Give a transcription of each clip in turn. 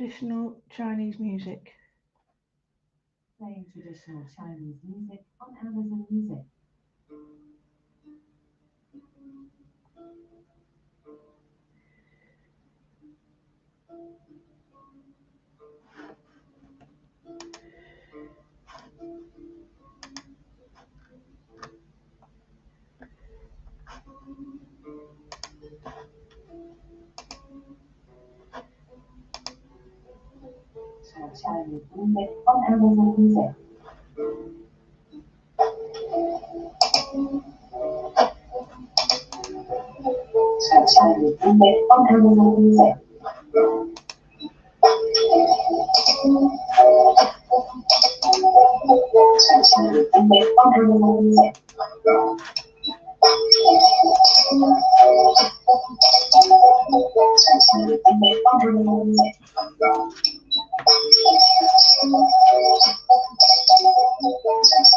traditional Chinese music. Playing traditional Chinese music on Amazon Music. Chinese music on Amazon Music. Chinese music on Amazon Music. Chinese music on Amazon Music.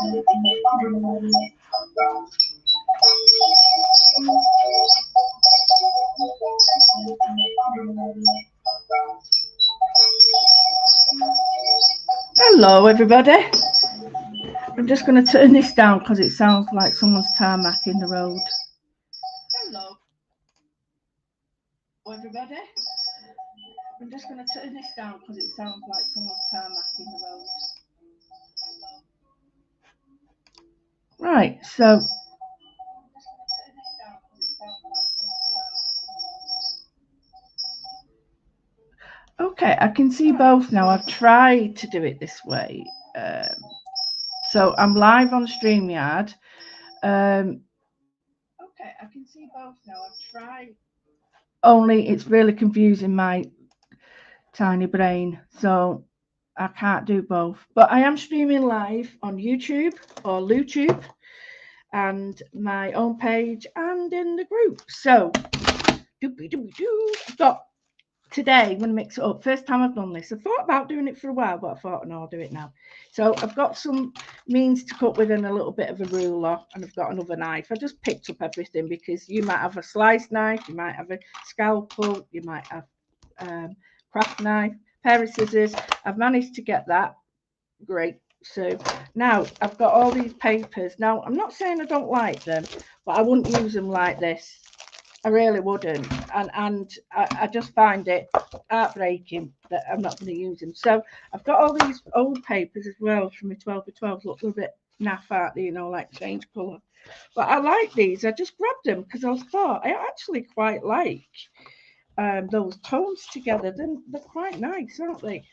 Chinese music on Amazon Music. Hello, everybody. I'm just going to turn this down because it sounds like someone's tarmacking the road. Hello, everybody. I'm just going to turn this down because it sounds like someone's tarmacking the road. Right, so okay, I can see both now. I've tried to do it this way. So I'm live on StreamYard. Okay, I can see both now. I've tried. Only it's really confusing my tiny brain. So I can't do both. But I am streaming live on YouTube or LuTube and my own page and in the group. So I've got today, I'm going to mix it up. First time I've done this. I thought about doing it for a while, but I thought, no, I'll do it now. So I've got some means to cut with and a little bit of a ruler, and I've got another knife. I just picked up everything because you might have a slice knife, you might have a scalpel, you might have craft knife, pair of scissors. I've managed to get that. Great. So now I've got all these papers. Now, I'm not saying I don't like them, but I wouldn't use them like this. I really wouldn't, and I just find it heartbreaking that I'm not going to use them. So I've got all these old papers as well from my 12 by 12. Look, they're a bit naff out there, like change colour. But I like these. I just grabbed them because I thought I actually quite like those tones together. They're quite nice, aren't they?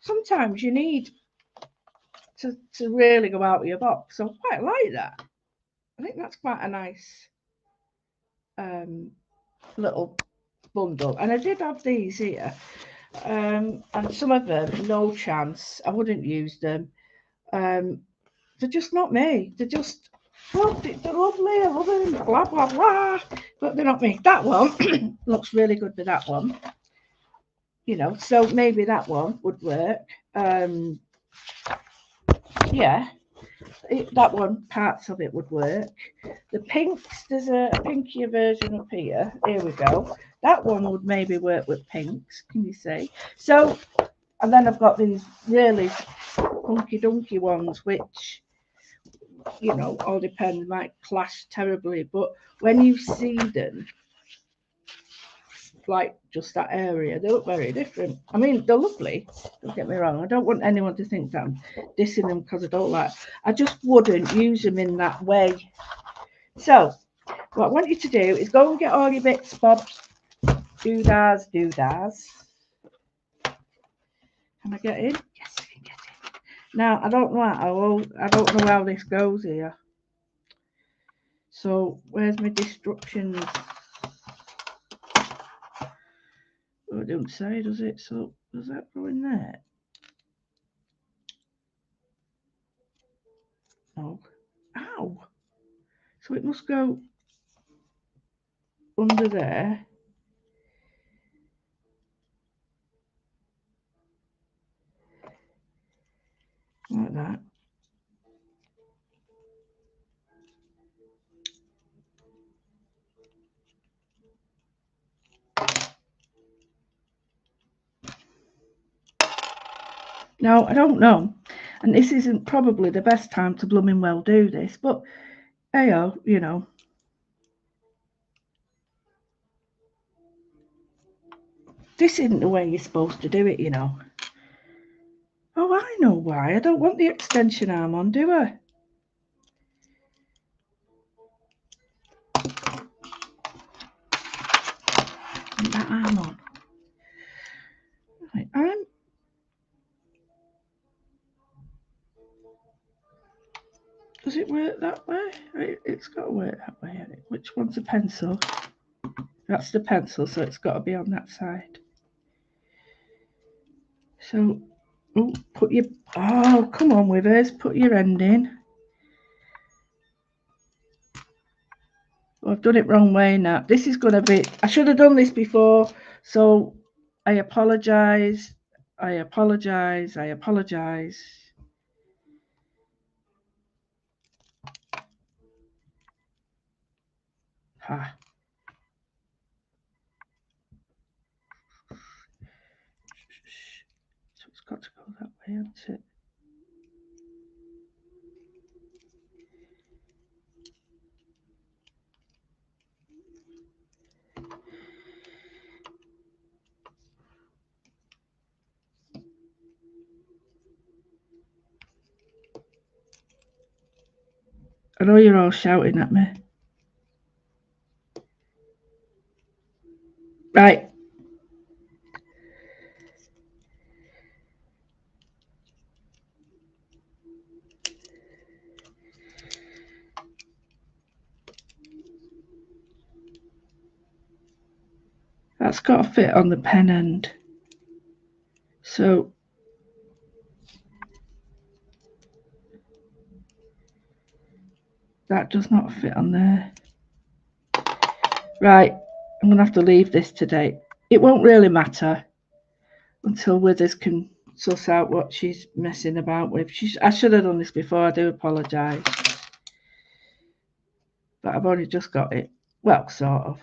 Sometimes you need to really go out of your box. So I quite like that. I think that's quite a nice little bundle, and I did have these here, and some of them, no chance, I wouldn't use them. They're just not me. They're just they're lovely, I love them, blah blah blah, but they're not me. That one looks really good with that one, so maybe that one would work. Yeah, that one, parts of it would work. The pinks, there's a pinkier version up here. Here we go. That one would maybe work with pinks. Can you see? So, and then I've got these really hunky dunky ones, which, all depends, might clash terribly. But when you see them, like just that area, they look very different. I mean, they're lovely. Don't get me wrong. I don't want anyone to think that I'm dissing them because I don't like. I just wouldn't use them in that way. So, what I want you to do is go and get all your bits, bobs, doodads. Can I get in? Yes, I can get in. Now, I don't know how this goes here. So, where's my destructions? Oh, it don't say, does it? So, does that go in there? No. Ow! So it must go under there. Like that. Now, I don't know, and this isn't probably the best time to blooming well do this, but hey, you know. This isn't the way you're supposed to do it, you know. Oh, I know why. I don't want the extension arm on, do I? Want that arm on. Right, does it work that way? It's got to work that way. Which one's a pencil? That's the pencil, so it's got to be on that side. So, oh, come on, Withers, put your end in. Well, I've done it wrong way now. This is going to be, I should have done this before, so I apologise. I apologise. I apologise. Ha. So it's got to go that way, hasn't it? I know you're all shouting at me. Right. That's got to fit on the pen end. So that does not fit on there. Right, I'm going to have to leave this today. It won't really matter until Withers can suss out what she's messing about with. I should have done this before, I do apologise. But I've only just got it. Well, sort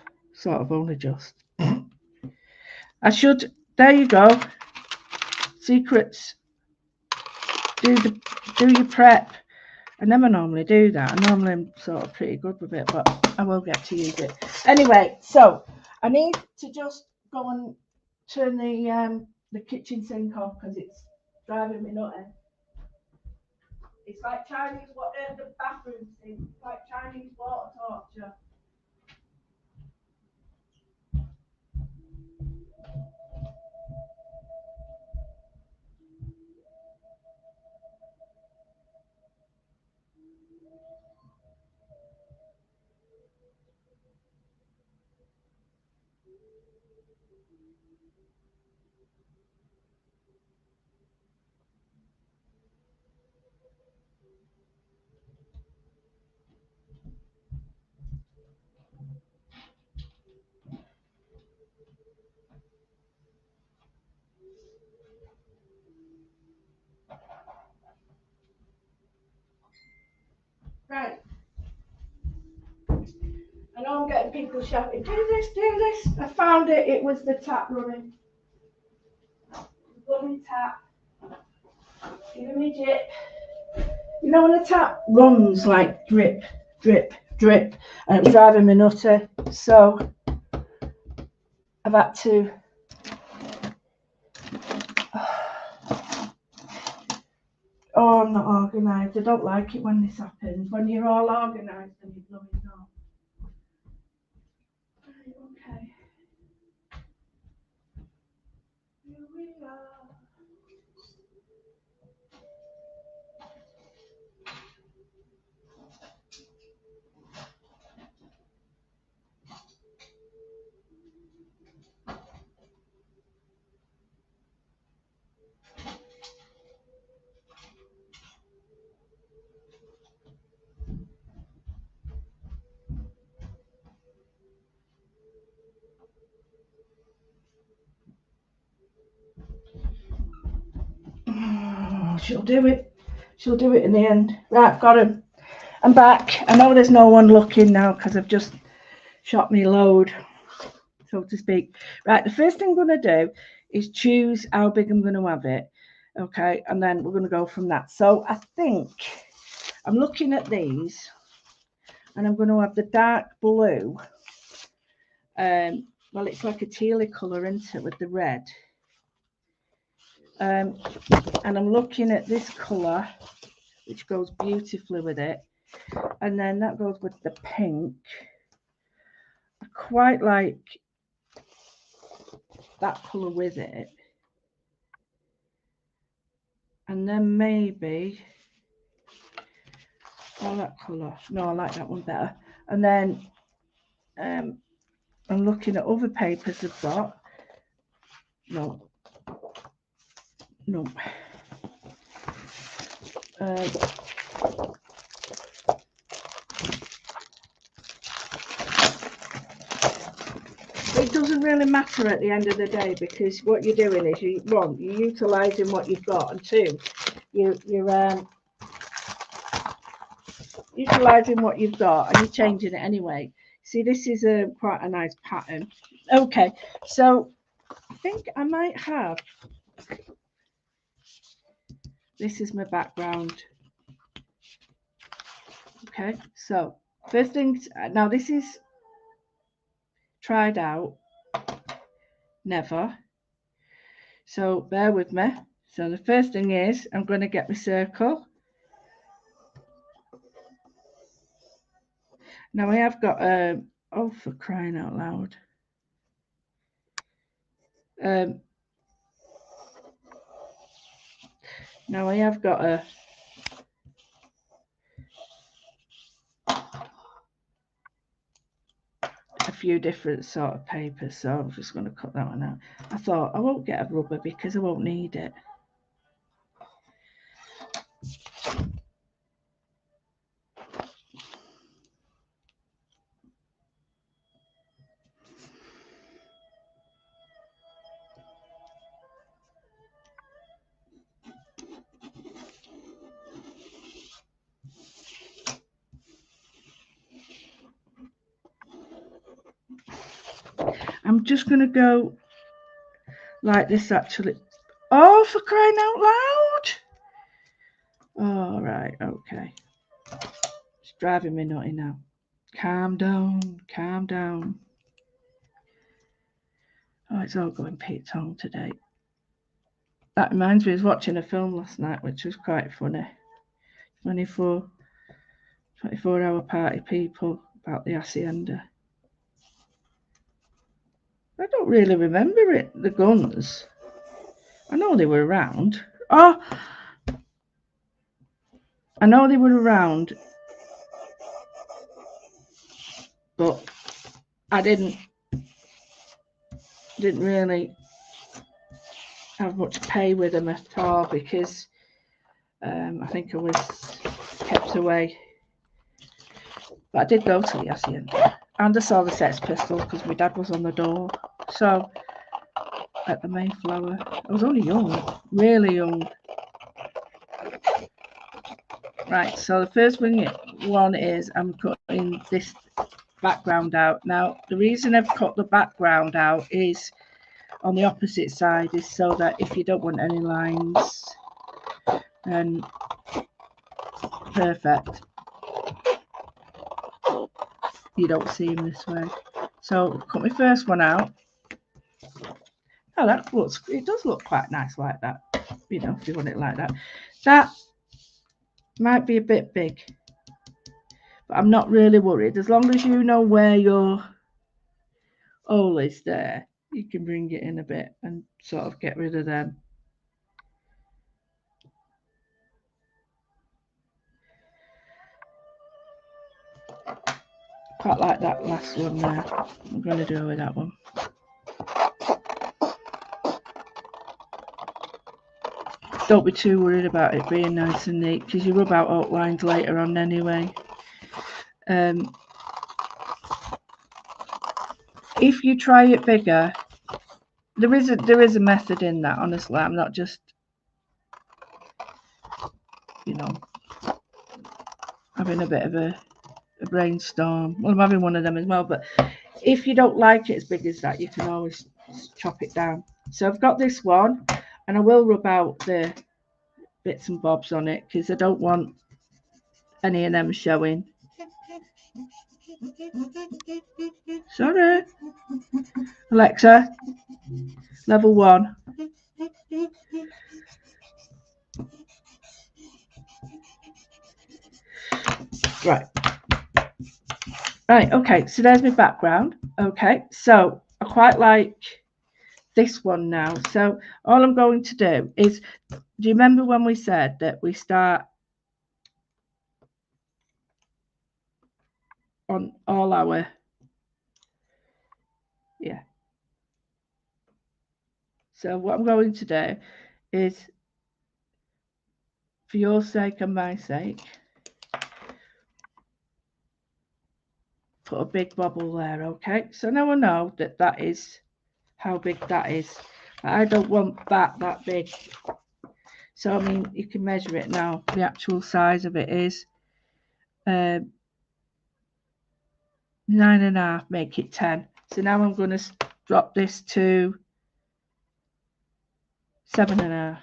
of only just. There you go. Secrets. Do your prep. I never normally do that. I normally am sort of pretty good with it, but I will get to use it. Anyway, so I need to just go and turn the kitchen sink off because it's driving me nuts. It's like Chinese water, the bathroom sink. It's like Chinese water torture. Right. I know I'm getting people shouting, do this, do this. I found it. It was the tap running. The bloody tap. Giving me jip. You know when the tap runs like drip, drip, drip, and it was driving me nutty. So I've had to. Oh, I'm not organised. I don't like it when this happens. When you're all organised and you're blooming not. Right, okay. Here we are. Oh, she'll do it. She'll do it in the end. Right, got him. I'm back. I know there's no one looking now because I've just shot me load, so to speak. Right, the first thing I'm going to do is choose how big I'm going to have it. Okay, and then we're going to go from that. So I think I'm looking at these, and I'm going to have the dark blue. Well, it's like a tealy colour, isn't it, with the red. And I'm looking at this colour, which goes beautifully with it, and then that goes with the pink. I quite like that colour with it, and then maybe that colour. No, I like that one better. And then I'm looking at other papers I've got. No. It doesn't really matter at the end of the day, because what you're doing is you're utilising what you've got, and two, you're utilising what you've got, and you're changing it anyway. See, this is quite a nice pattern. Okay, so I think I might have, this is my background. Okay, so first things, now this is tried out, never, so bear with me. So the first thing is I'm going to get my circle. Now I have got oh, for crying out loud, now I have got a few different sort of papers, so I'm just going to cut that one out. I thought I won't get a rubber because I won't need it. I'm just going to go like this, actually. Oh, for crying out loud. All right, okay. It's driving me nutty now. Calm down, calm down. Oh, it's all going Pete Tong today. That reminds me, I was watching a film last night, which was quite funny. 24-hour party people, about the hacienda. I don't really remember it, the guns. I know they were around. Oh, I know they were around, but I didn't really have much pay with them at all, because I think I was kept away. But I did go to the hacienda, and I saw the Sex Pistols because my dad was on the door. So at the Mayflower, I was only young, really young. Right, so the first one is I'm cutting this background out. Now the reason I've cut the background out is on the opposite side, is so that if you don't want any lines, then perfect, you don't see them this way. So cut my first one out. Oh, it does look quite nice like that, you know, if you want it like that. That might be a bit big, but I'm not really worried. As long as you know where your hole is there, you can bring it in a bit and sort of get rid of them. Quite like that last one there. I'm going to do with that one. Don't be too worried about it being nice and neat, because you rub out outlines later on anyway. If you try it bigger, there is a method in that, honestly. I'm not just, you know, having a bit of a brainstorm. Well, I'm having one of them as well, but if you don't like it as big as that, you can always chop it down. So I've got this one, and I will rub out the bits and bobs on it because I don't want any of them showing. Sorry. Alexa, level 1. Right. Right, okay, so there's my background. Okay, so I quite like this one now. So all I'm going to do is, do you remember when we said that we start on all our, yeah. So what I'm going to do is, for your sake and my sake, put a big bobble there, okay? So now I know that that is how big that is. I don't want that big. So I mean, you can measure it now. The actual size of it is 9.5, make it 10. So now I'm going to drop this to 7.5.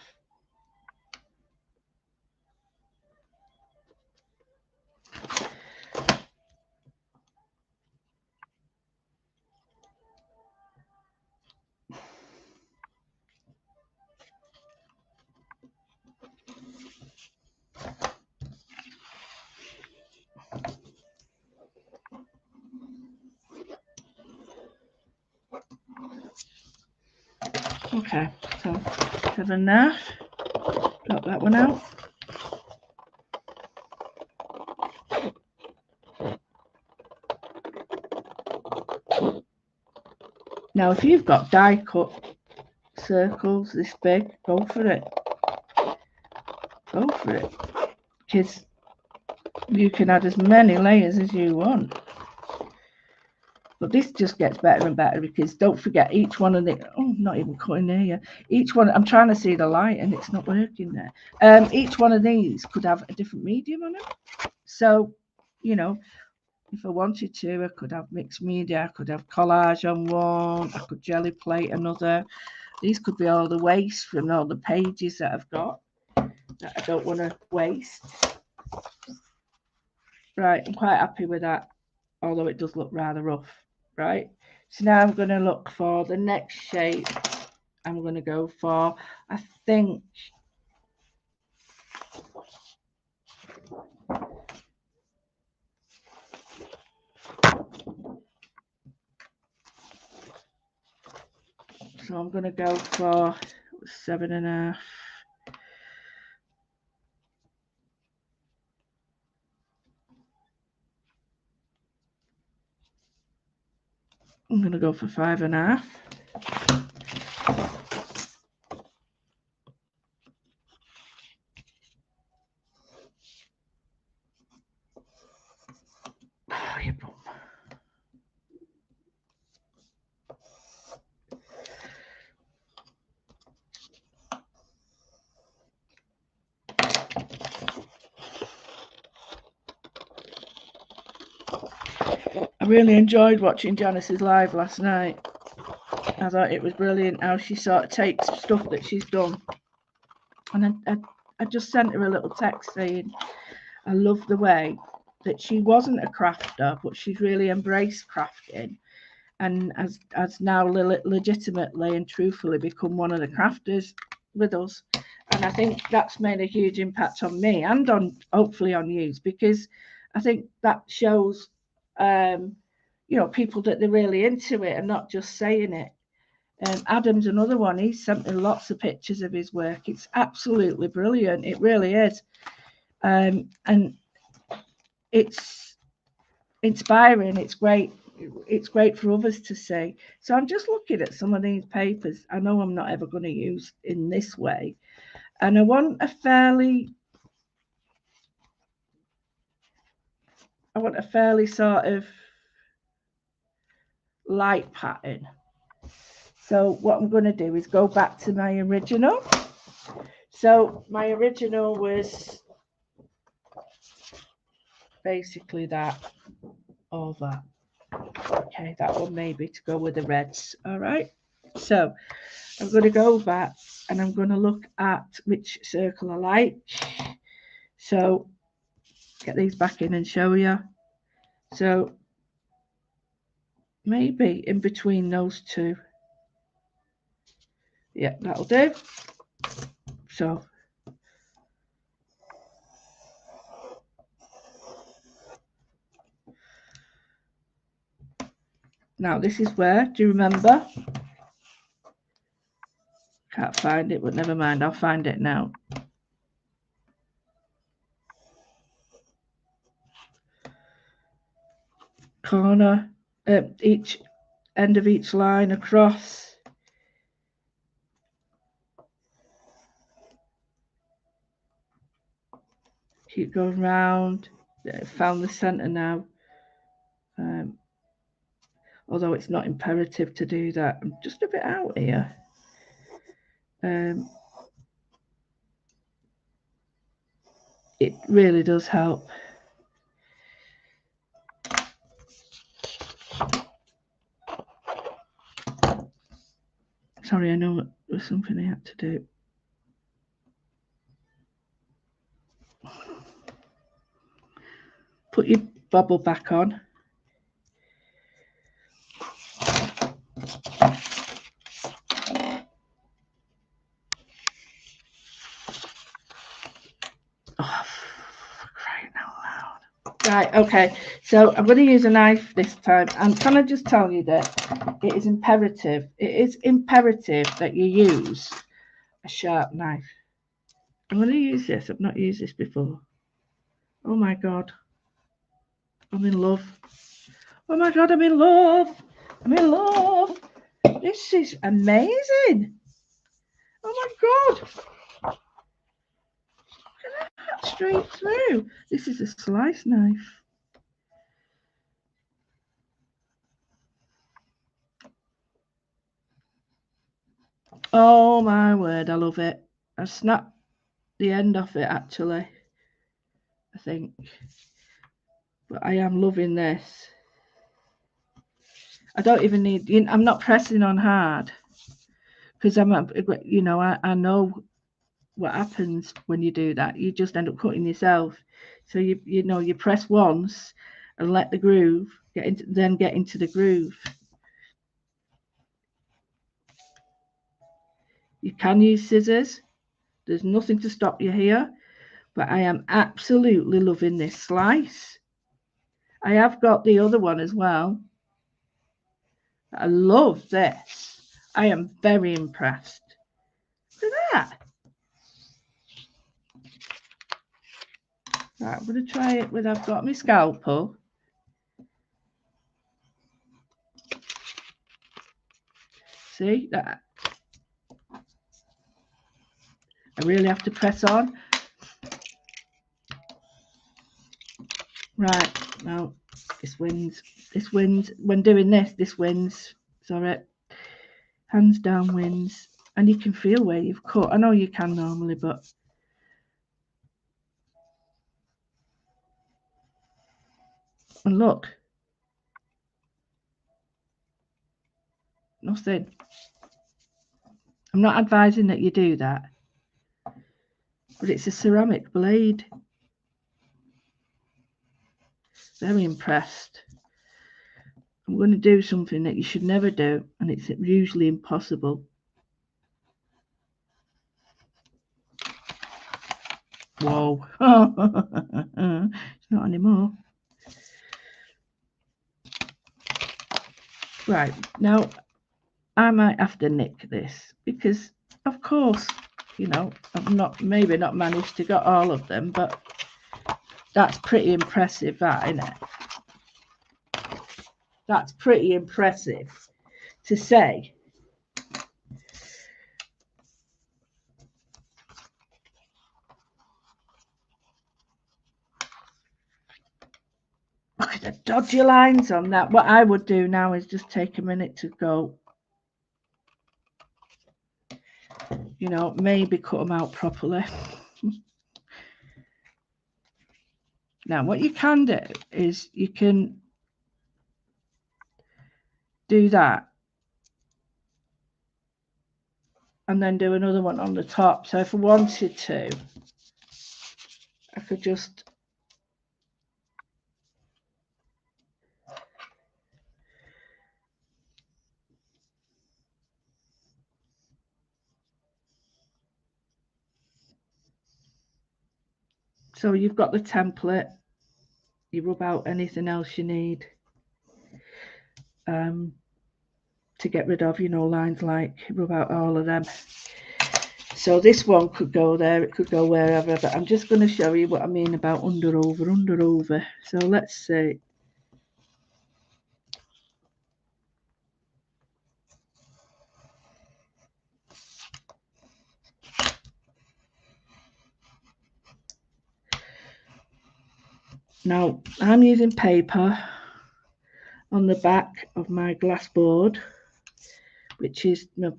Okay, so 7.5. Drop that one out. Now, if you've got die cut circles this big, go for it. Go for it. Because you can add as many layers as you want. But this just gets better and better because don't forget each one of the, oh, not even cutting there yet. Each one, I'm trying to see the light and it's not working there. Each one of these could have a different medium on it. So, you know, if I wanted to, I could have mixed media, I could have collage on one, I could jelly plate another. These could be all the waste from all the pages that I've got that I don't want to waste. Right, I'm quite happy with that, although it does look rather rough. Right, so now I'm going to look for the next shape. I'm going to go for, I think, so I'm going to go for 7.5. I'm going to go for 5.5. Oh, you bum. I really enjoyed watching Janice's live last night. I thought it was brilliant how she sort of takes stuff that she's done. And I just sent her a little text saying, I love the way that she wasn't a crafter, but she's really embraced crafting and has now legitimately and truthfully become one of the crafters with us. And I think that's made a huge impact on me and on hopefully on you, because I think that shows you know, people that they're really into it and not just saying it. Adam's another one. He sent me lots of pictures of his work. It's absolutely brilliant. It really is. And it's inspiring. It's great. It's great for others to see. So I'm just looking at some of these papers I know I'm not ever going to use in this way. And I want a fairly sort of light pattern. So what I'm going to do is go back to my original. So my original was basically that or that. Okay, that one maybe to go with the reds. All right. So I'm going to go back and I'm going to look at which circle I like. So get these back in and show you. So maybe in between those two. Yeah, that'll do. So now this is where, do you remember? Can't find it, but never mind, I'll find it now. Corner, each end of each line across. Keep going round. Found the centre now. Although it's not imperative to do that. I'm just a bit out here. It really does help. Sorry, I know it was something I had to do. Put your bobble back on. Oh, for crying out loud. Right, okay. So I'm going to use a knife this time. And can I just tell you that it is imperative. It is imperative that you use a sharp knife. I'm going to use this. I've not used this before. Oh my God. I'm in love. Oh my God, I'm in love. I'm in love. This is amazing. Oh my God. Look at that, straight through. This is a slice knife. Oh my word, I love it. I snapped the end off it actually, I think. But I am loving this. I don't even need, I'm not pressing on hard because I know what happens when you do that. You just end up cutting yourself. So you press once and let the groove get into the groove. You can use scissors. There's nothing to stop you here, but I am absolutely loving this slice. I have got the other one as well. I love this. I am very impressed. Look at that. Right, I'm going to try it with, I've got my scalpel. See that? I really have to press on. Right, now this wins. This wins. When doing this, this wins. Sorry. Hands down wins. And you can feel where you've cut. I know you can normally, but and look. Nothing. I'm not advising that you do that. But it's a ceramic blade. Very impressed. I'm going to do something that you should never do, and it's usually impossible. Whoa. It's not anymore. Right, now I might have to nick this because, of course, I've maybe not managed to get all of them, but that's pretty impressive, that, isn't it? That's pretty impressive to say. Look at the dodgy lines on that. What I would do now is just take a minute to go, maybe cut them out properly. Now, what you can do is you can do that and then do another one on the top. So if I wanted to, I could just so you've got the template, you rub out anything else you need to get rid of, you know, lines like, rub out all of them. So this one could go there, it could go wherever, but I'm just going to show you what I mean about under, over. So let's see. Now, I'm using paper on the back of my glass board, which is my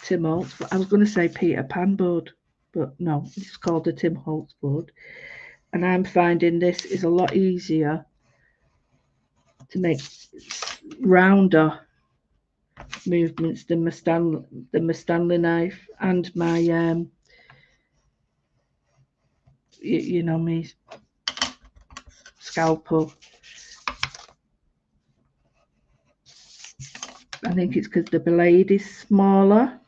Tim Holtz. I was going to say Peter Pan board, but no, it's called the Tim Holtz board. And I'm finding this is a lot easier to make rounder movements than my Stanley knife and my you know, me scalpel. I think it's because the blade is smaller,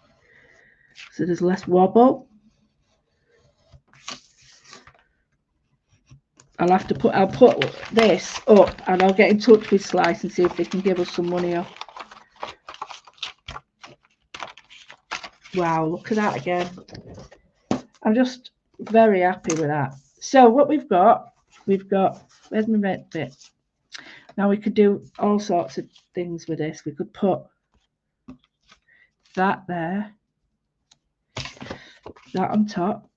so there's less wobble. I'll put this up and I'll get in touch with Slice and see if they can give us some money off. Wow, look at that again. I'm just very happy with that. So what we've got, where's my red bit? Now we could do all sorts of things with this. We could put that there, that on top,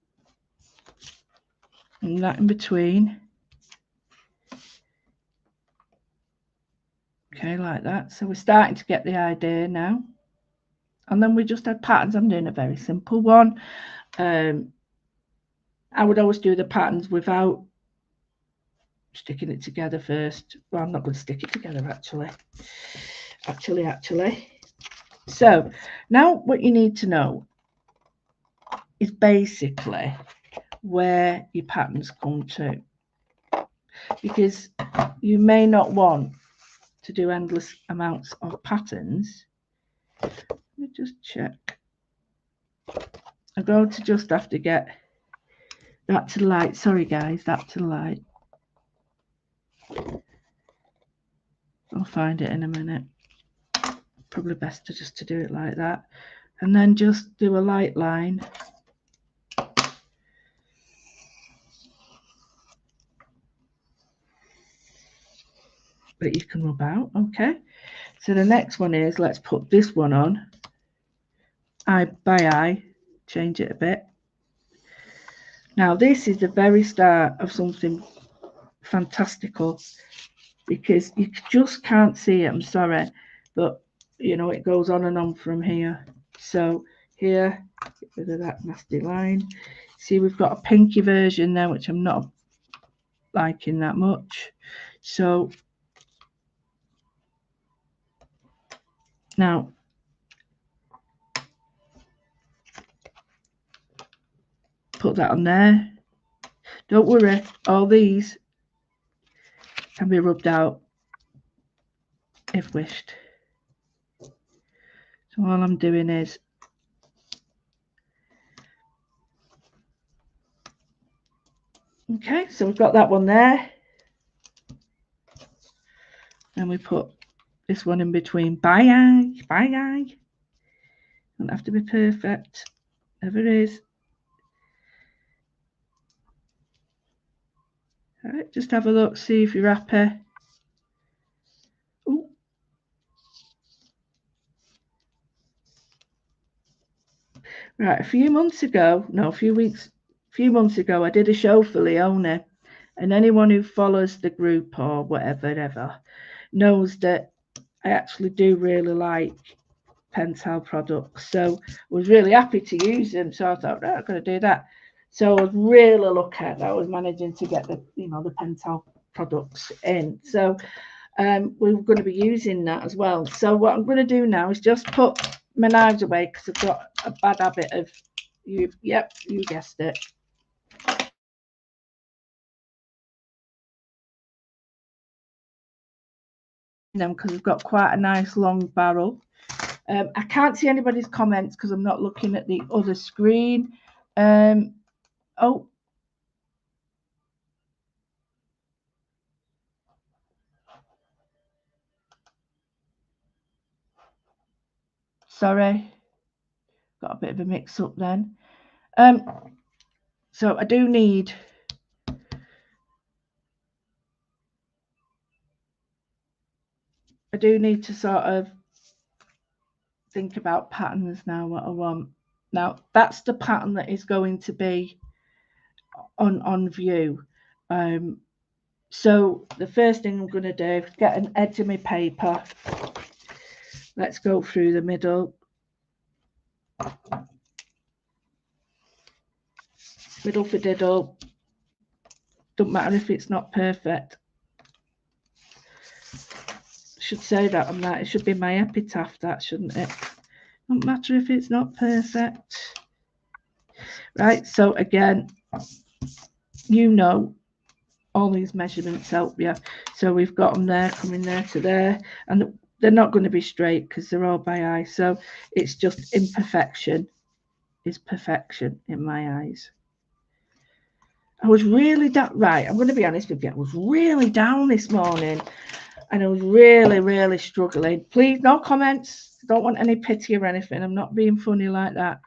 and that in between. Okay, like that. So we're starting to get the idea now. And then we just add patterns. I'm doing a very simple one. I would always do the patterns without sticking it together first. Well, I'm not going to stick it together actually. So now what you need to know is basically where your patterns come to, because you may not want to do endless amounts of patterns. Let me just check. I'm going to just have to get that to the light. Sorry guys, that to the light. I'll find it in a minute. Probably best to do it like that, and then just do a light line that you can rub out. Okay, so the next one is, let's put this one on eye by eye, change it a bit. Now this is the very start of something fantastical, because you just can't see it, I'm sorry, but you know, it goes on and on from here. So here, get rid of that nasty line. See, we've got a pinky version there, which I'm not liking that much. So now put that on there. Don't worry, all these can be rubbed out if wished. So all I'm doing is okay, so we've got that one there, and we put this one in between. Bye eye. Don't have to be perfect, never is. All right, just have a look, see if you're happy. Ooh. Right, a few months ago, I did a show for Leonie, and anyone who follows the group or whatever knows that I actually do really like Pentel products. So I was really happy to use them. So I thought, right, I'm going to do that. So I was really lucky that I was managing to get the, you know, the Pentel products in. So we were going to be using that as well. So what I'm going to do now is just put my knives away because I've got a bad habit of you guessed it. Them because we've got quite a nice long barrel. I can't see anybody's comments because I'm not looking at the other screen. Oh, sorry, got a bit of a mix up then. So I do need to sort of think about patterns now, what I want. Now that's the pattern that is going to be on view. So the first thing I'm going to do is get an edge of my paper. Let's go through the middle. Middle for diddle. Don't matter if it's not perfect. Should say that on that. It should be my epitaph, that, shouldn't it? Don't matter if it's not perfect. Right, so again, you know, all these measurements help you. So we've got them there, coming there to there, and they're not going to be straight because they're all by eye. So it's just imperfection is perfection in my eyes. I was really down. Right, I'm going to be honest with you. I was really down this morning, and I was really struggling. Please, no comments. I don't want any pity or anything. I'm not being funny like that.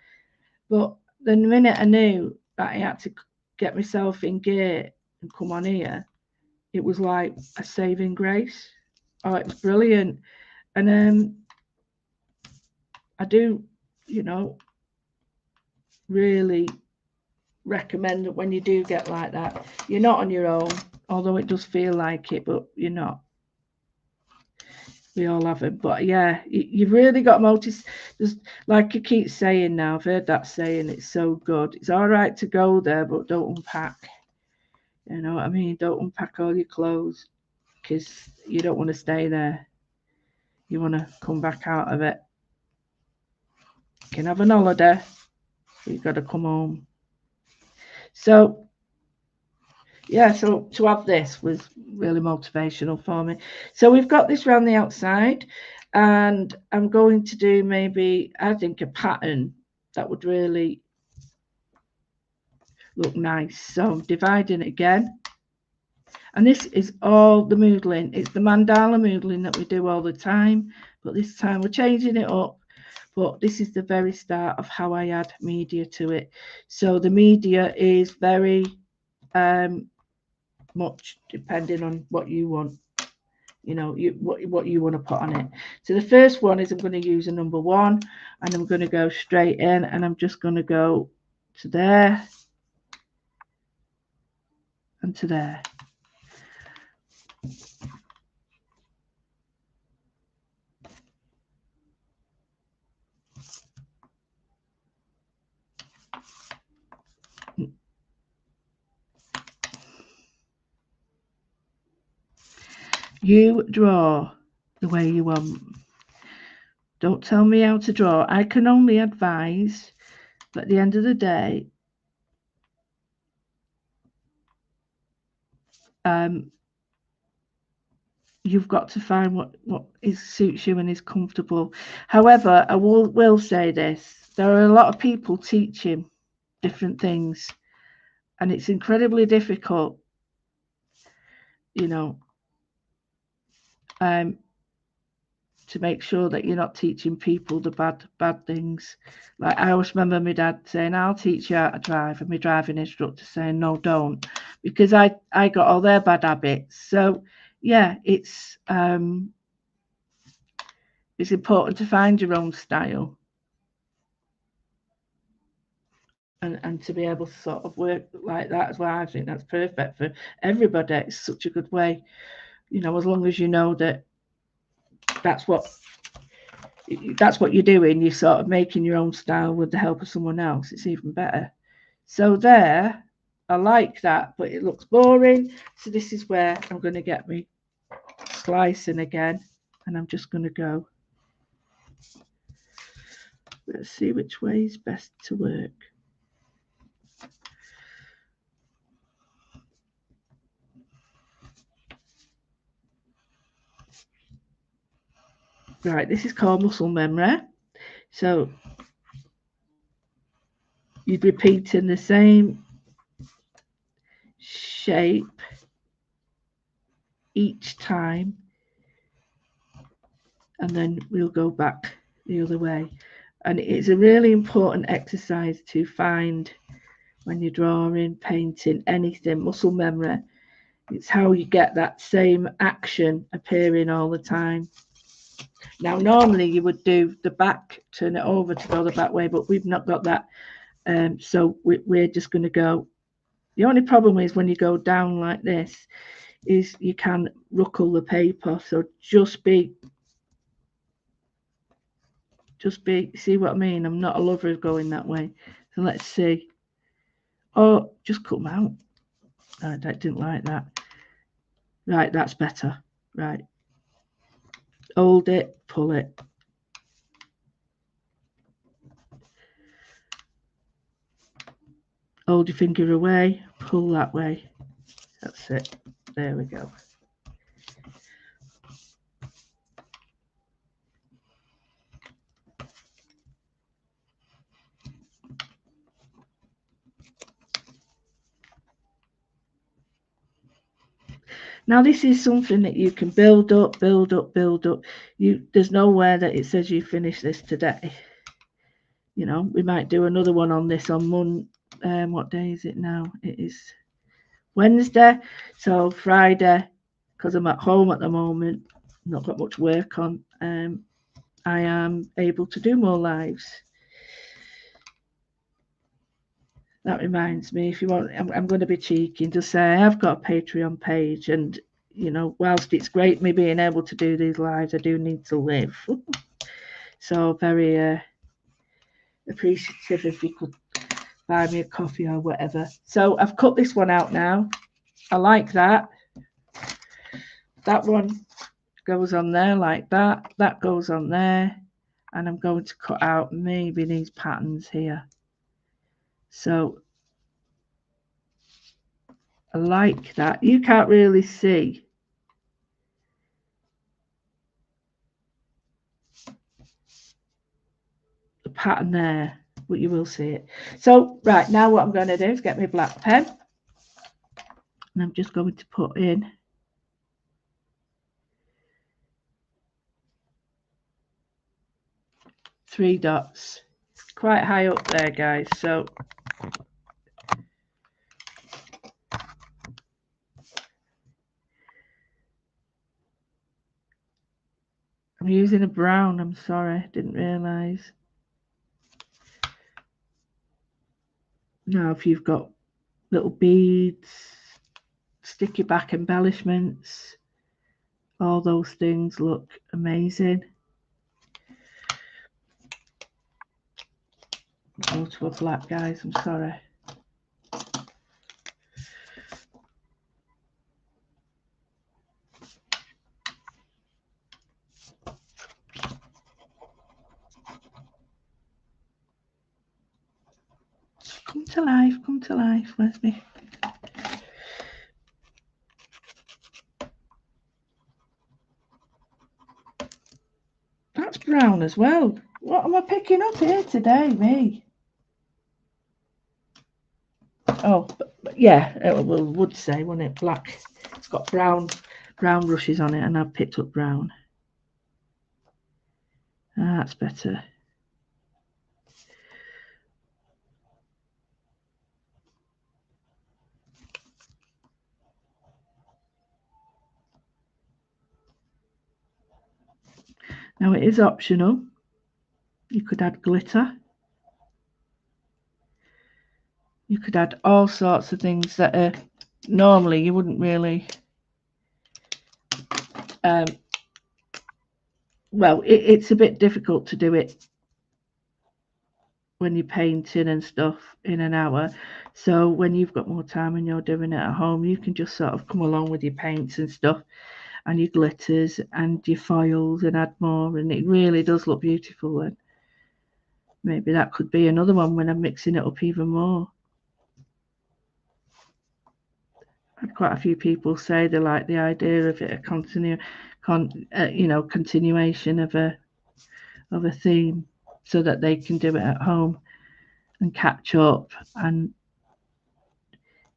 But the minute I knew that I had to get myself in gear and come on here, it was like a saving grace. Oh, it was brilliant. And I do, you know, really recommend that when you do get like that, you're not on your own, although it does feel like it, but you're not. We all have it. But yeah, you've really got to notice. There's, like you keep saying now, I've heard that saying, it's so good. It's all right to go there, but don't unpack. You know what I mean? Don't unpack all your clothes because you don't want to stay there. You want to come back out of it. You can have an holiday, but you've got to come home. So, yeah, so to have this was really motivational for me. So we've got this around the outside, and I'm going to do maybe, I think, a pattern that would really look nice. So I'm dividing it again. And this is all the moodling. It's the mandala moodling that we do all the time, but this time we're changing it up. But this is the very start of how I add media to it. So the media is very much depending on what you want. You know, what you want to put on it. So the first one is I'm going to use a number 1, and I'm going to go straight in, and I'm just going to go to there and to there. You draw the way you want. Don't tell me how to draw. I can only advise, but at the end of the day, you've got to find what suits you and is comfortable. However, I will say this: there are a lot of people teaching different things, and it's incredibly difficult, you know, to make sure that you're not teaching people the bad things. Like I always remember my dad saying, "I'll teach you how to drive," and my driving instructor saying, "No, don't," because I got all their bad habits. So yeah, it's important to find your own style and to be able to sort of work like that as well. I think that's perfect for everybody. It's such a good way, you know, as long as you know that that's what you're doing. You're sort of making your own style with the help of someone else. It's even better. So there, I like that, but it looks boring. So this is where I'm going to get me slicing again, and I'm just going to go Let's see which way is best to work. Right, this is called muscle memory. So you'd repeat in the same shape each time, and then we'll go back the other way. And it's a really important exercise to find when you're drawing, painting, anything, muscle memory. It's how you get that same action appearing all the time. Now, normally you would do the back, turn it over to go the back way, but we've not got that. So we're just going to go. The only problem is when you go down like this is you can ruckle the paper. So just be, see what I mean? I'm not a lover of going that way. So let's see. Oh, just cut them out. I didn't like that. Right, that's better. Right. Hold it, pull it. Hold your finger away, pull that way. That's it. There we go. Now this is something that you can build up, build up, build up. There's nowhere that it says you finish this today. You know, we might do another one on this on Monday. What day is it now? It is Wednesday. So Friday, because I'm at home at the moment, not got much work on, I am able to do more lives. That reminds me, if you want, I'm going to be cheeky and just say I have got a Patreon page, and you know, whilst it's great me being able to do these lives, I do need to live. So very appreciative if you could buy me a coffee or whatever. So I've cut this one out now. I like that. That one goes on there like that. That goes on there. And I'm going to cut out maybe these patterns here. So I like that. You can't really see the pattern there, but you will see it. So right, now what I'm going to do is get my black pen, and I'm just going to put in three dots. It's quite high up there, guys, so I'm using a brown. I'm sorry, didn't realise. Now if you've got little beads, sticky back embellishments, all those things look amazing. Go to a black, guys, I'm sorry. Come to life, come to life. Where's me? That's brown as well. What am I picking up here today, me? Oh, but yeah, it would say, wouldn't it? Black. It's got brown brushes on it, and I've picked up brown. That's better. Now it is optional. You could add glitter. You could add all sorts of things that are normally you wouldn't really. Well, it's a bit difficult to do it when you're painting and stuff in an hour. So when you've got more time and you're doing it at home, you can just sort of come along with your paints and stuff and your glitters and your foils and add more, and it really does look beautiful then. maybe that could be another one when I'm mixing it up even more. I've had quite a few people say they like the idea of it a continuation of a theme, so that they can do it at home and catch up. And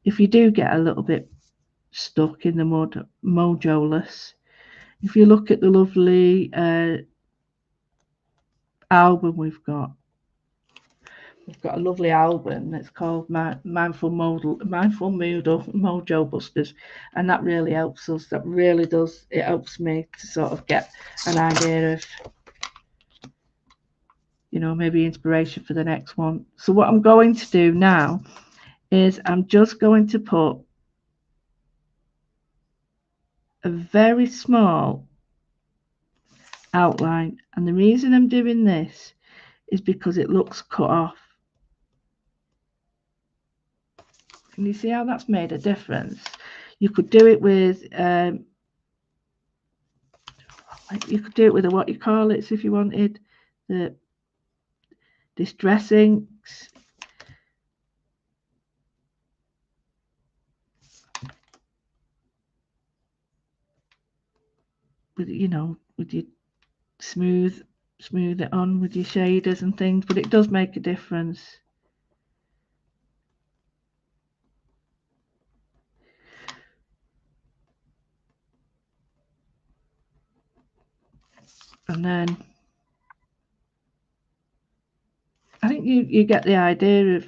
if you do get a little bit stuck in the mojoless, if you look at the lovely album we've got a lovely album that's called Mindful Moodle Mojo Busters, and that really helps us. That really does. It helps me to sort of get an idea of, maybe inspiration for the next one. So what I'm going to do now is I'm just going to put a very small outline, and the reason I'm doing this is because it looks cut off. Can you see how that's made a difference? You could do it with what you call it, so if you wanted the distress inks. With your smooth it on with your shaders and things, but it does make a difference. And then I think you get the idea of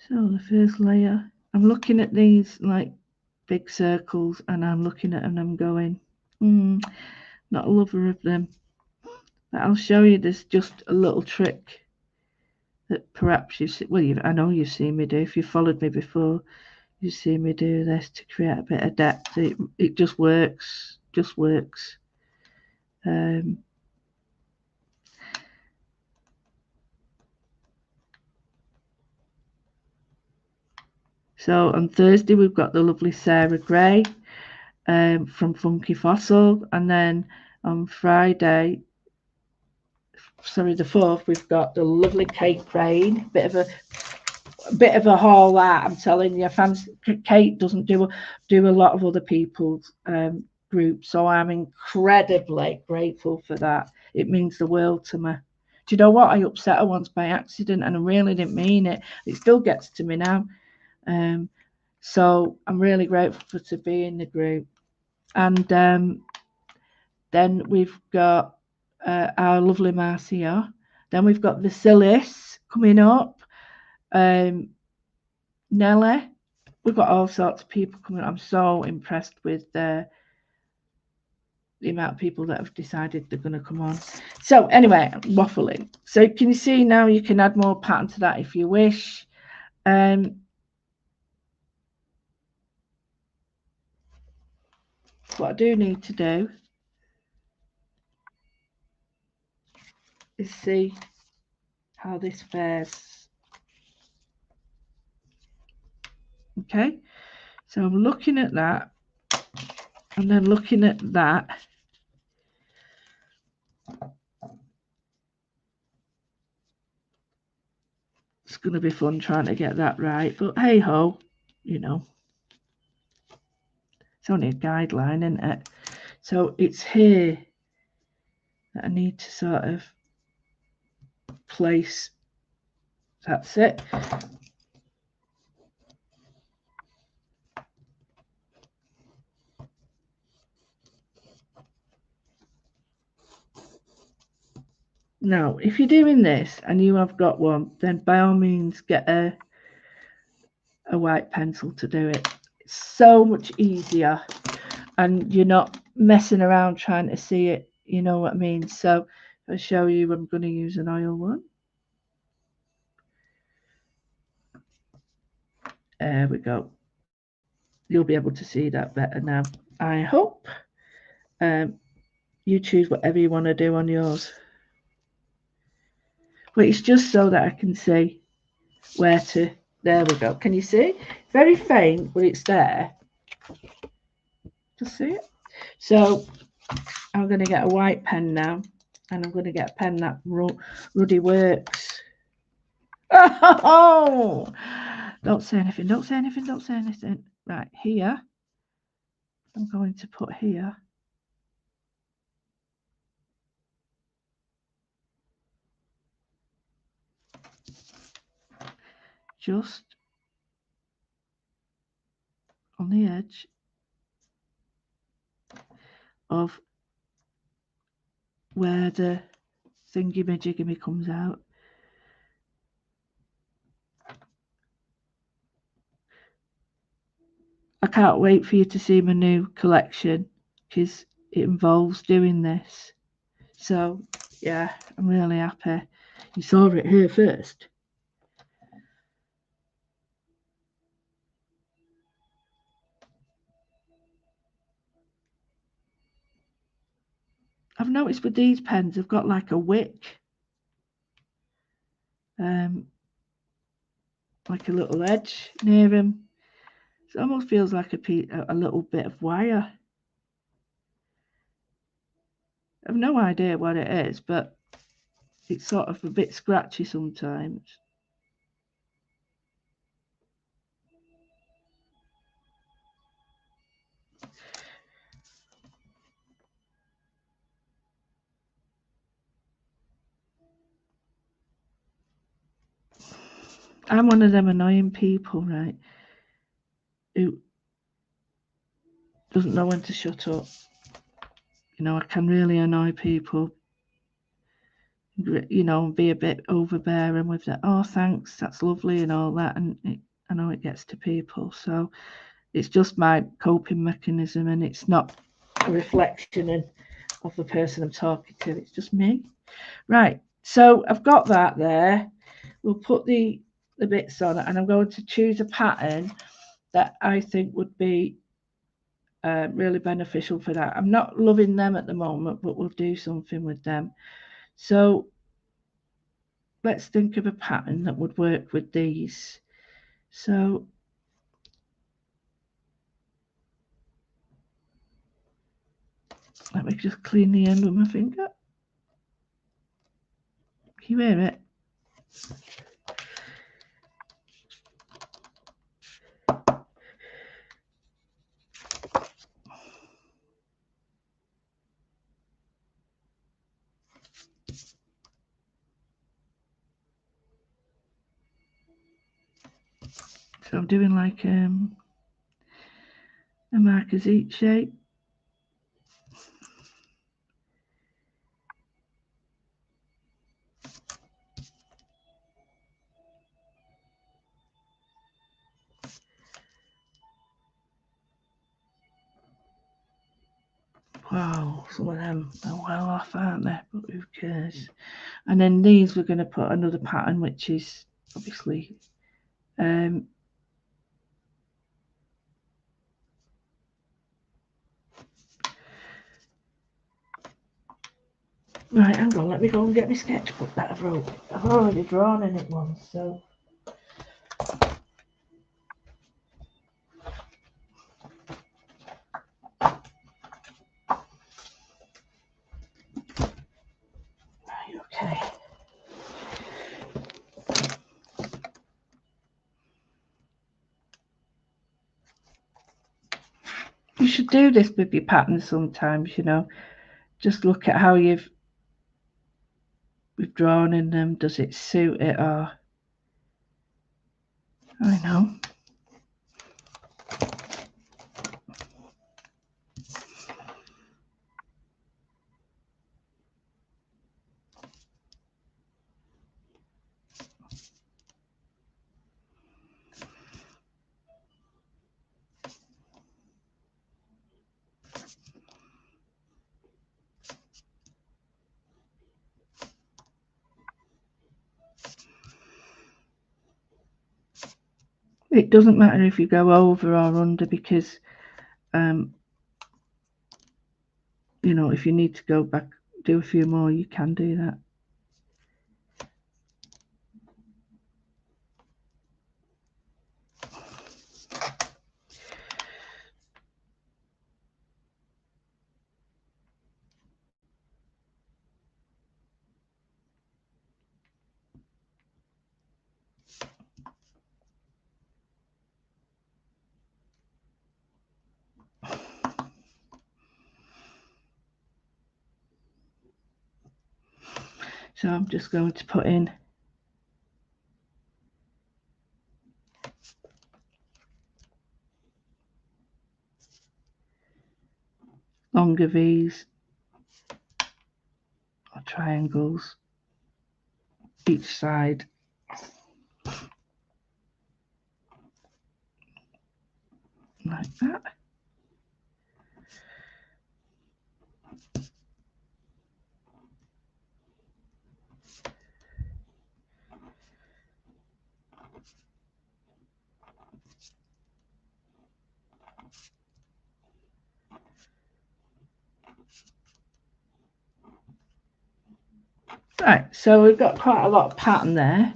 so the first layer, I'm looking at these like big circles, and I'm looking at them and I'm going, not a lover of them. But I'll show you this, just a little trick that perhaps I know you've seen me do. If you followed me before, you've seen me do this to create a bit of depth. It just works. So on Thursday we've got the lovely Sarah Gray from Funky Fossil, and then on Friday, the 4th, we've got the lovely Kate Crane. Bit of a haul that, I'm telling you. Kate doesn't do a lot of other people's groups, so I'm incredibly grateful for that. It means the world to me. Do you know what? I upset her once by accident, and I really didn't mean it. It still gets to me now. So I'm really grateful to be in the group. And then we've got our lovely Marcia. Then we've got Vasilis coming up. Nelly. We've got all sorts of people coming. I'm so impressed with the amount of people that have decided they're going to come on. So anyway, I'm waffling. So can you see now? You can add more pattern to that if you wish. What I do need to do is see how this fares. Okay, so I'm looking at that, and then looking at that. It's going to be fun trying to get that right, but hey ho, it's only a guideline, isn't it? So it's here that I need to sort of place. That's it. Now, if you're doing this and you have got one, then by all means get a white pencil to do it. It's so much easier, and you're not messing around trying to see it. You know what I mean? So I'll show you. I'm going to use an oil one. There we go. You'll be able to see that better now, I hope. You choose whatever you want to do on yours. But it's just so that I can see where to There we go. Can you see? Very faint, but it's there. Just see it? So I'm going to get a white pen now, and I'm going to get a pen that Ruddy works. Oh! Don't say anything, don't say anything, don't say anything. Right, here, I'm going to put here. Just on the edge of where the thingy-majiggy comes out. I can't wait for you to see my new collection because it involves doing this. So, yeah, I'm really happy. You saw it here first. I've noticed with these pens, I've got like a wick. Like a little edge near them. It almost feels like a little bit of wire. I've no idea what it is, but it's sort of a bit scratchy sometimes. I'm one of them annoying people, right, who doesn't know when to shut up. You know, I can really annoy people, you know, and be a bit overbearing with that. Oh, thanks, that's lovely and all that. And I know it gets to people. So it's just my coping mechanism, and it's not a reflection of the person I'm talking to. It's just me. Right, so I've got that there. We'll put the bits on it, and I'm going to choose a pattern that I think would be really beneficial for that. I'm not loving them at the moment, but we'll do something with them. So let's think of a pattern that would work with these. So let me just clean the end with my finger. Can you hear it? So I'm doing like a marquisite shape. Wow, some of them are well off, aren't they? But who cares? And then these we're going to put another pattern, which is obviously right, hang on, let me go and get my sketchbook that I've wrote. I've already drawn in it once, so right, okay. You should do this with your patterns sometimes, you know. Just look at how we've drawn in them. Does it suit it, or I know. It doesn't matter if you go over or under, because you know, if you need to go back, do a few more, you can do that. So I'm just going to put in longer V's or triangles each side. Like that. Right, so we've got quite a lot of pattern there,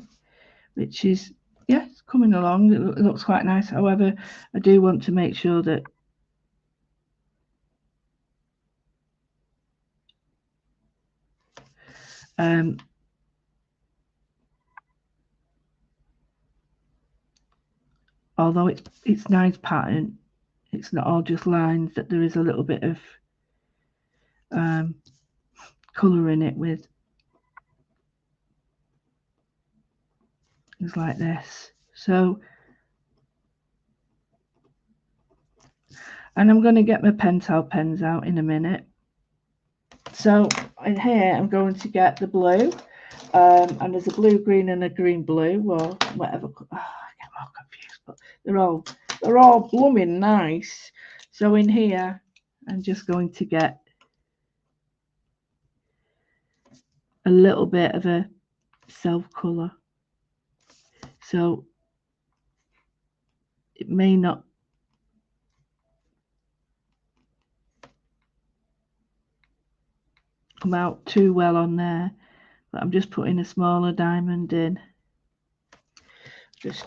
which is, yeah, it's coming along. It looks quite nice. However, I do want to make sure that although it's nice pattern, it's not all just lines, that there is a little bit of colour in it with things like this. So, and I'm going to get my pentel pens out in a minute. So in here I'm going to get the blue, and there's a blue green and a green blue, or whatever. Oh, I get more confused, but they're all blooming nice. So in here I'm just going to get a little bit of a self colour. So it may not come out too well on there, but I'm just putting a smaller diamond in. Just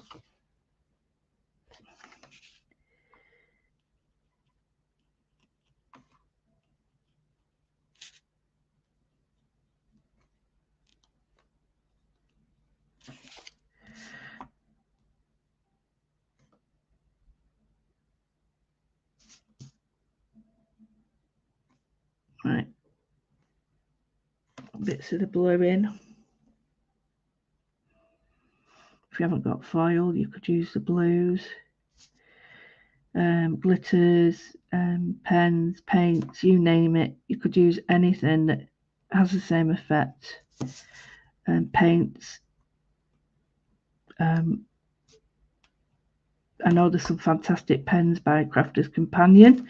right, bits of the blue in. If you haven't got foil, you could use the blues, glitters, pens, paints, you name it. You could use anything that has the same effect. Paints. I know there's some fantastic pens by Crafter's Companion.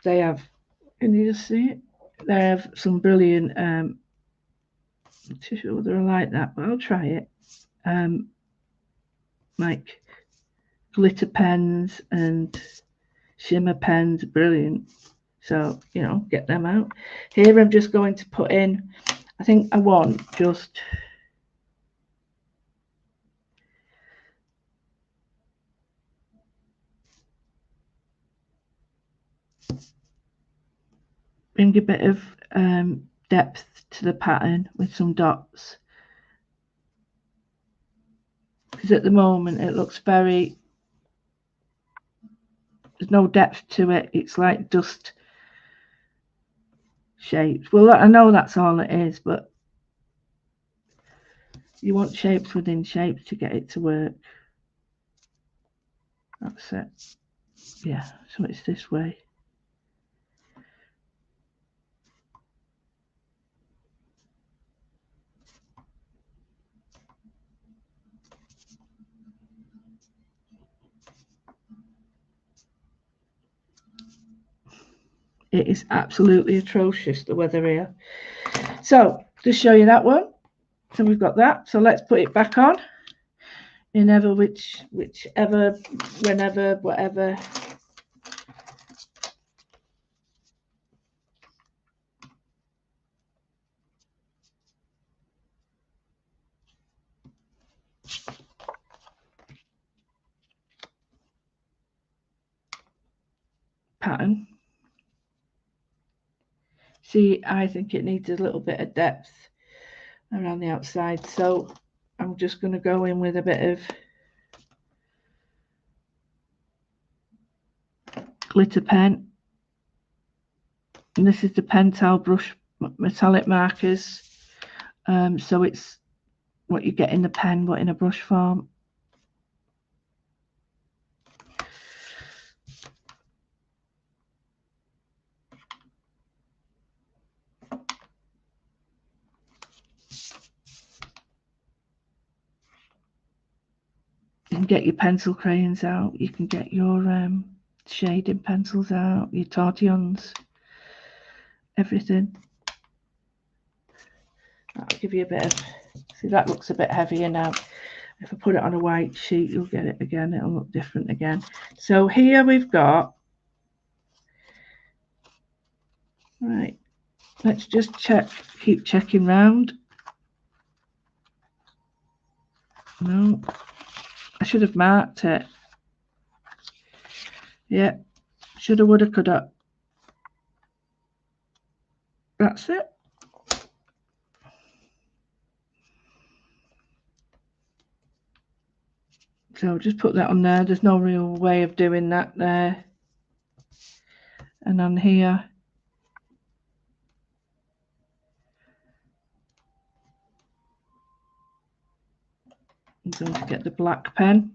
They have, can you just see it? They have some brilliant, I'm not too sure whether I like that, but I'll try it. Like glitter pens and shimmer pens, brilliant. So, you know, get them out. Here I'm just going to put in, I think I want just bring a bit of depth to the pattern with some dots, because at the moment it looks very, there's no depth to it. It's like dust shapes. Well, I know that's all it is, but you want shapes within shapes to get it to work. That's it. Yeah, so it's this way. It is absolutely atrocious, the weather here. So just show you that one. So we've got that. So let's put it back on in whichever, whenever, whatever. Pattern. See, I think it needs a little bit of depth around the outside, so I'm just going to go in with a bit of glitter pen, and this is the Pentel brush metallic markers. So it's what you get in the pen, but in a brush form. You can get your pencil crayons out. You can get your shading pencils out, your tortillons, everything. That'll give you a bit of, see, that looks a bit heavier now. If I put it on a white sheet, you'll get it again. It'll look different again. So here we've got, right, let's just check, keep checking round. No, I should have marked it. Yeah, shoulda, woulda, coulda. That's it. So just put that on there. There's no real way of doing that there. And on here, I'm going to get the black pen.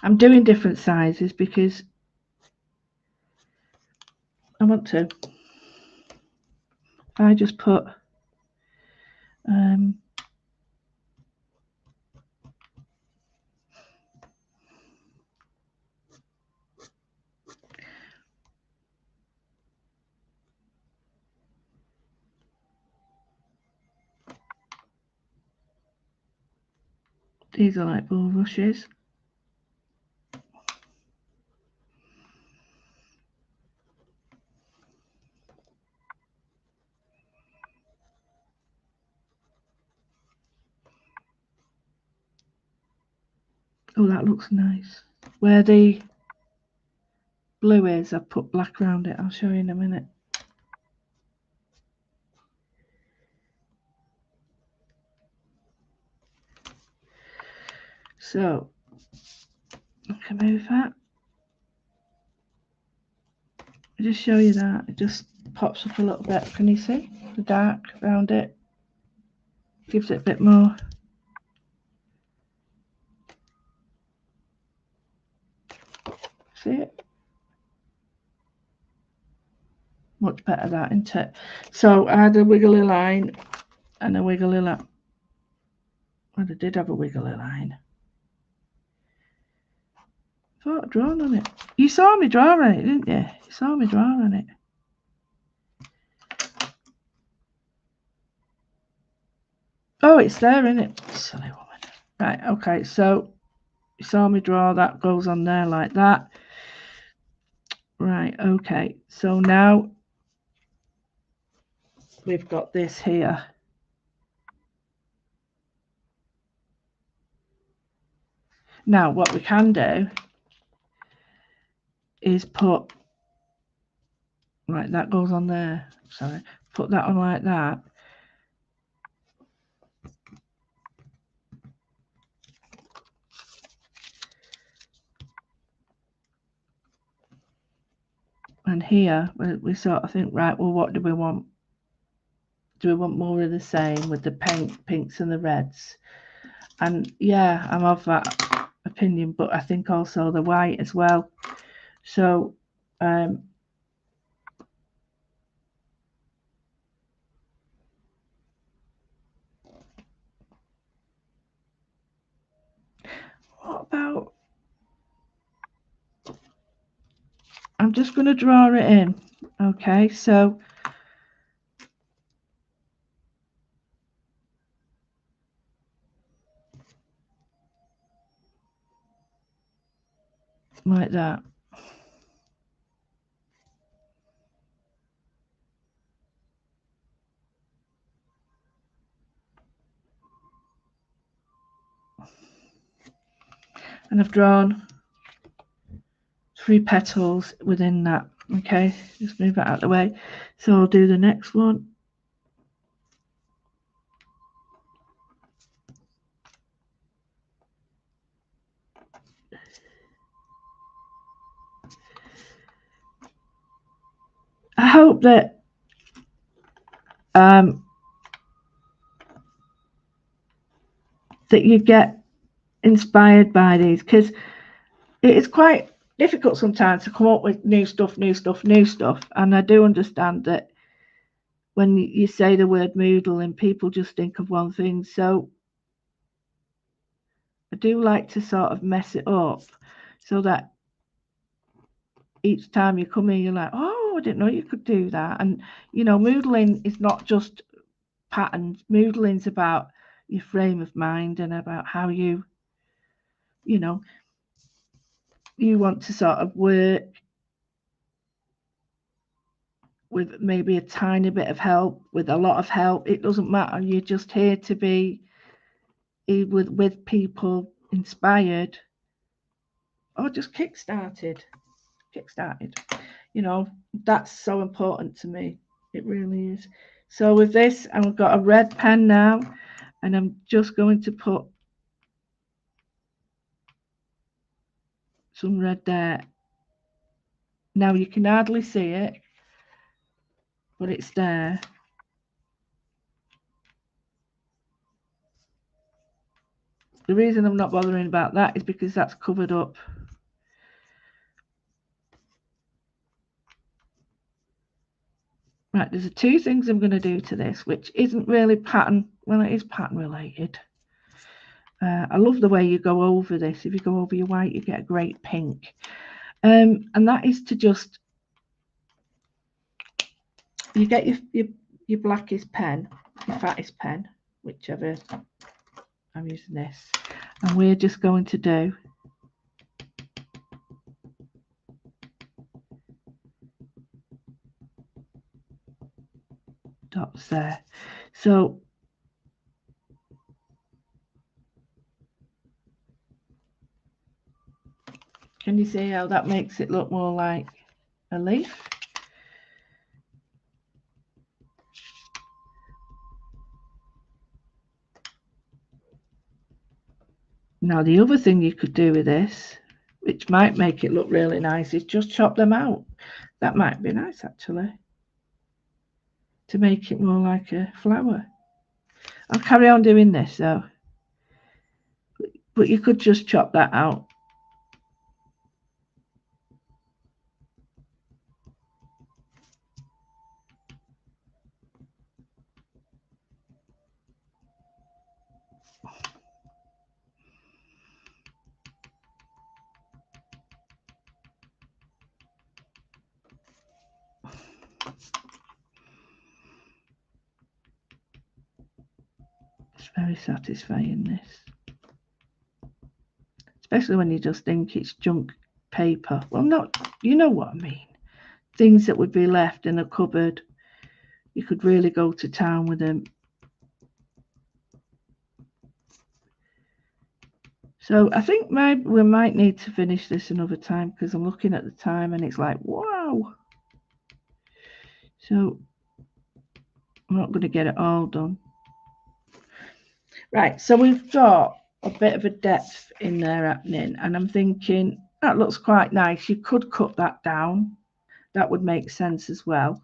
I'm doing different sizes because I want to. I just put these are like bulrushes. Oh, that looks nice. Where the blue is, I've put black around it. I'll show you in a minute. So I can move that. I'll just show you that. It just pops up a little bit. Can you see the dark around it? Gives it a bit more. See it? Much better that, isn't it? So I had a wiggly line and a wiggly line. Well, I did have a wiggly line. I thought I'd drawn on it. You saw me draw on it, didn't you? You saw me draw on it. Oh, it's there, isn't it? Silly woman. Right, okay, so you saw me draw, that goes on there like that. Right, okay, so now we've got this here. Now, what we can do is put, right, that goes on there. Sorry, put that on like that. And here we sort of think, right, well, what do we want? Do we want more of the same with the pinks and the reds? And yeah, I'm of that opinion, but I think also the white as well. So what about, I'm just going to draw it in. Okay, so like that. And I've drawn 3 petals within that. Okay, just move that out of the way. So I'll do the next one. I hope that that you get inspired by these, because it is quite difficult sometimes to come up with new stuff, and I do understand that when you say the word moodling, people just think of one thing. So I do like to sort of mess it up so that each time you come in, you're like, oh, I didn't know you could do that. And, moodling is not just patterns. Moodling's about your frame of mind and about how you want to sort of work with maybe a tiny bit of help, with a lot of help. It doesn't matter. You're just here to be with people, inspired, or just kickstarted. That's so important to me. It really is. So with this, I've got a red pen now, and I'm just going to put some red there. Now you can hardly see it, but it's there. The reason I'm not bothering about that is because that's covered up. Right, there's two things I'm going to do to this, which isn't really pattern, well, it is pattern related. I love the way you go over this. If you go over your white, you get a great pink. And that is to just, you get your blackest pen, your fattest pen, whichever. I'm using this. And we're just going to do dots there. So can you see how that makes it look more like a leaf? Now the other thing you could do with this, which might make it look really nice, is just chop them out. That might be nice actually, to make it more like a flower. I'll carry on doing this though, but you could just chop that out. It's very satisfying, this, especially when you just think it's junk paper. Well, not, you know what I mean, things that would be left in a cupboard. You could really go to town with them. So I think we might need to finish this another time, because I'm looking at the time and it's like, wow. So I'm not going to get it all done. Right, so we've got a bit of a depth in there happening, and I'm thinking that looks quite nice. You could cut that down. That would make sense as well.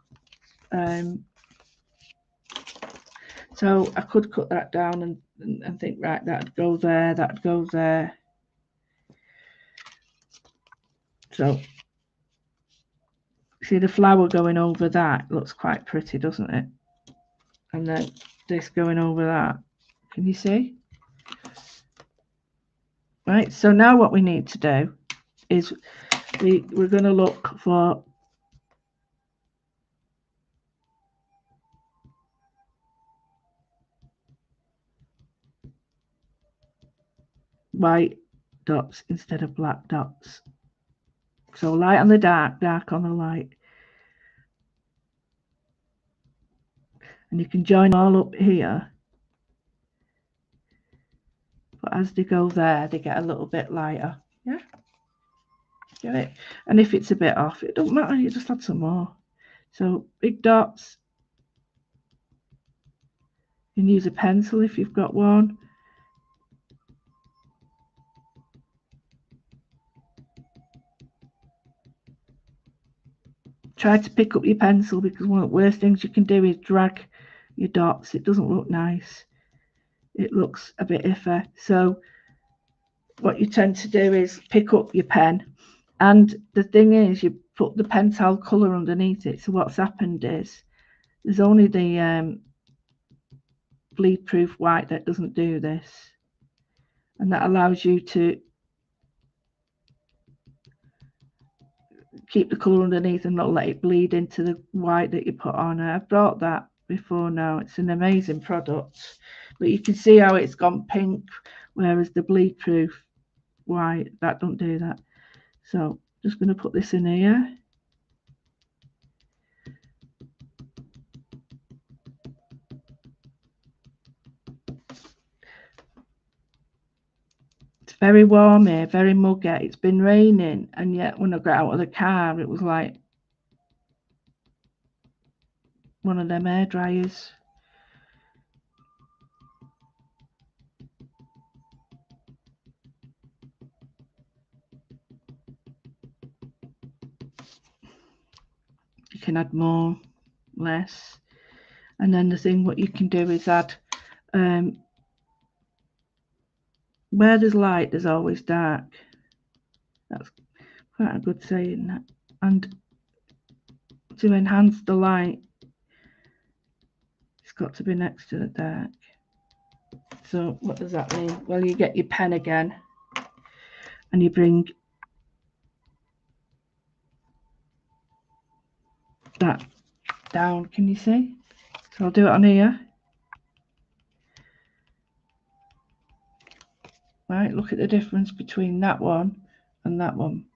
So I could cut that down and think, right, that'd go there, that'd go there. So see the flower going over that looks quite pretty, doesn't it? And then this going over that. Can you see? Right, so now what we need to do is we're going to look for white dots instead of black dots. So light on the dark, dark on the light. And you can join all up here. But as they go there, they get a little bit lighter. Yeah? Get it? And if it's a bit off, it don't matter, you just add some more. So big dots. You can use a pencil if you've got one. try to pick up your pencil, because one of the worst things you can do is drag your dots. It doesn't look nice. It looks a bit iffy. So what you tend to do is pick up your pen, and the thing is, you put the Pentel colour underneath it. So what's happened is there's only the bleed proof white that doesn't do this, and that allows you to keep the colour underneath and not let it bleed into the white that you put on. I've brought that before now. It's an amazing product, but you can see how it's gone pink, whereas the bleed proof white, that don't do that. So just going to put this in here. It's very warm here, very muggy. It's been raining, and yet when I got out of the car, it was like one of them air dryers. You can add more, less, and then the thing what you can do is add where there's light, there's always dark. That's quite a good saying, that. And to enhance the light, it's got to be next to the dark. So what does that mean? Well, you get your pen again and you bring that down. Can you see? So I'll do it on here. Right, look at the difference between that one and that one.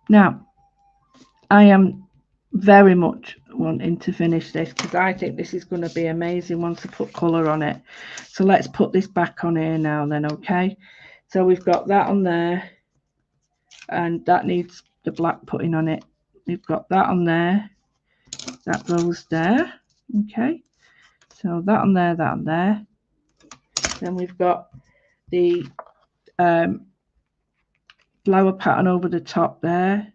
Now, I am very much wanting to finish this, because I think this is going to be amazing once I put colour on it. So let's put this back on here now then, okay? So we've got that on there, and that needs the black putting on it. We've got that on there, that goes there, okay? So that on there, that on there. Then we've got the flower pattern over the top there,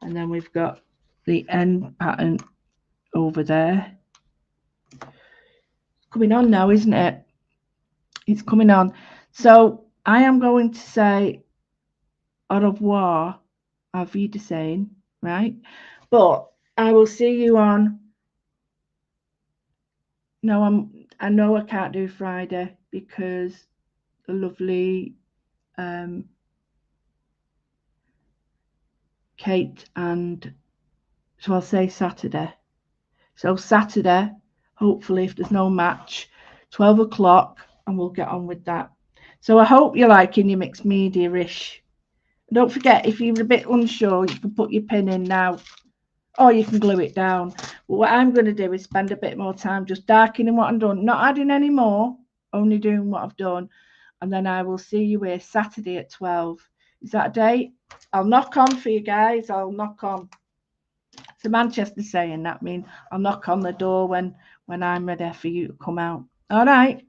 and then we've got the end pattern over there. Coming on now, isn't it? It's coming on. So I am going to say au revoir, auf Wiedersehen, right? But I will see you on. No, I know I can't do Friday because the lovely Kate, and so I'll say Saturday. So Saturday, hopefully, if there's no match, 12 o'clock, and we'll get on with that. So I hope you're liking your mixed media-ish. Don't forget, if you're a bit unsure, you can put your pin in now, or you can glue it down. But what I'm going to do is spend a bit more time just darkening what I've done, not adding any more, only doing what I've done. And then I will see you here Saturday at 12. Is that a date? I'll knock on for you guys. I'll knock on. It's a Manchester saying, that means I'll knock on the door when I'm ready for you to come out. All right.